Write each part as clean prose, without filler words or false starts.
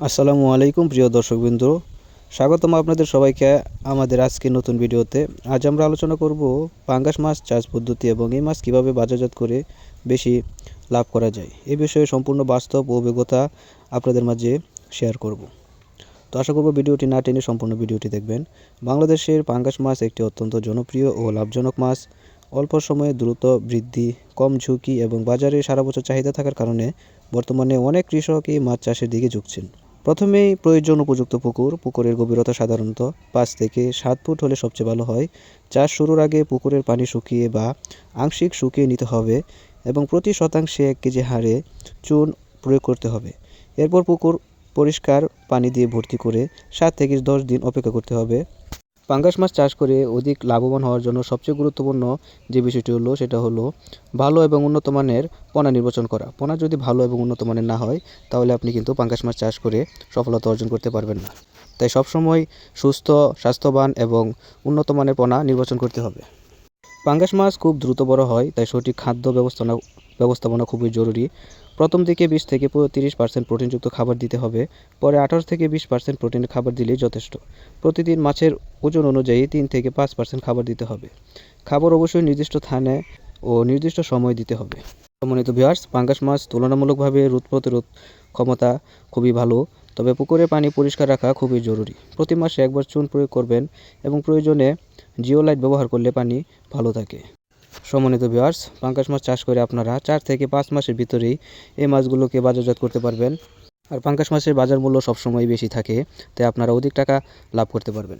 আসসালামু আলাইকুম প্রিয় দর্শকবৃন্দ, স্বাগতম আপনাদের সবাইকে আমাদের আজকের নতুন ভিডিওতে। আজ আমরা আলোচনা করব পাঙ্গাস মাছ চাষ পদ্ধতি এবং এই মাছ কীভাবে বাজারজাত করে বেশি লাভ করা যায়। এই বিষয়ে সম্পূর্ণ বাস্তব অভিজ্ঞতা আপনাদের মাঝে শেয়ার করব। তো আশা করব ভিডিওটি না টেনে সম্পূর্ণ ভিডিওটি দেখবেন। বাংলাদেশের পাঙ্গাস মাছ একটি অত্যন্ত জনপ্রিয় ও লাভজনক মাছ। অল্প সময়ে দ্রুত বৃদ্ধি, কম ঝুঁকি এবং বাজারে সারা বছর চাহিদা থাকার কারণে বর্তমানে অনেক কৃষক এই মাছ চাষের দিকে ঝুঁকছেন। প্রথমেই প্রয়োজন উপযুক্ত পুকুর। পুকুরের গভীরতা সাধারণত 5 থেকে 7 ফুট হলে সবচেয়ে ভালো হয়। চাষ শুরুর আগে পুকুরের পানি শুকিয়ে বা আংশিক শুকিয়ে নিতে হবে এবং প্রতি শতাংশে 1 কেজি হারে চুন প্রয়োগ করতে হবে। এরপর পুকুর পরিষ্কার পানি দিয়ে ভর্তি করে 7 থেকে 10 দিন অপেক্ষা করতে হবে। পাঙ্গাস মাছ চাষ করে অধিক লাভবান হওয়ার জন্য সবচেয়ে গুরুত্বপূর্ণ যে বিষয়টি হলো সেটা হলো ভালো এবং উন্নত মানের পোনা নির্বাচন করা। পোনা যদি ভালো এবং উন্নত মানের না হয় তাহলে আপনি কিন্তু পাঙ্গাস মাছ চাষ করে সফলতা অর্জন করতে পারবেন না। তাই সবসময় সুস্থ, স্বাস্থ্যবান এবং উন্নত মানের পোনা নির্বাচন করতে হবে। পাঙ্গাস মাছ খুব দ্রুত বড় হয়, তাই সঠিক খাদ্য ব্যবস্থাপনা খুবই জরুরি। প্রথম দিকে 20 থেকে 30% প্রোটিনযুক্ত খাবার দিতে হবে। পরে 18 থেকে 20% প্রোটিনের খাবার দিলেই যথেষ্ট। প্রতিদিন মাছের ওজন অনুযায়ী 3 থেকে 5% খাবার দিতে হবে। খাবার অবশ্যই নির্দিষ্ট স্থানে ও নির্দিষ্ট সময় দিতে হবে। সম্মানিত ভিউয়ার্স, পাঙ্গাস মাছ তুলনামূলকভাবে রোগ প্রতিরোধ ক্ষমতা খুবই ভালো, তবে পুকুরে পানি পরিষ্কার রাখা খুবই জরুরি। প্রতি মাসে একবার চুন প্রয়োগ করবেন এবং প্রয়োজনে জিওলাইট ব্যবহার করলে পানি ভালো থাকে। সম্মানিত ভিউয়ার্স, পাঙ্গাস মাছ চাষ করে আপনারা 4 থেকে 5 মাসের ভিতরেই এই মাছগুলোকে বাজারজাত করতে পারবেন। আর পাঙ্গাস মাছের বাজার মূল্য সবসময় বেশি থাকে, তাই আপনারা অধিক টাকা লাভ করতে পারবেন।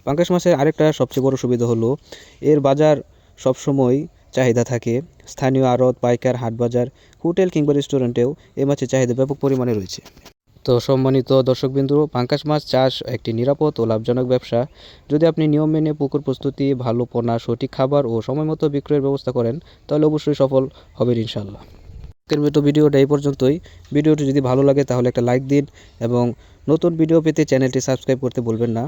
পাঙ্গাস মাছের আরেকটা সবচেয়ে বড় সুবিধা হলো এর বাজার সবসময় চাহিদা থাকে। স্থানীয় আড়ত, পাইকার, হাট বাজার, হোটেল কিংবা রেস্টুরেন্টেও এই মাছের চাহিদা ব্যাপক পরিমাণে রয়েছে। তো সম্মানিত দর্শকবৃন্দ, পাঙ্গাস মাছ চাষ একটি নিরাপদ ও লাভজনক ব্যবসা। যদি আপনি নিয়ম মেনে পুকুর প্রস্তুতি, ভালো পোনা, সঠিক খাবার ও সময়মতো বিক্রয়ের ব্যবস্থা করেন তাহলে অবশ্যই সফল হবেন ইনশাআল্লাহ। আজকের মতো ভিডিওটা এই পর্যন্তই। ভিডিওটি যদি ভালো লাগে তাহলে একটা লাইক দিন এবং নতুন ভিডিও পেতে চ্যানেলটি সাবস্ক্রাইব করতে ভুলবেন না।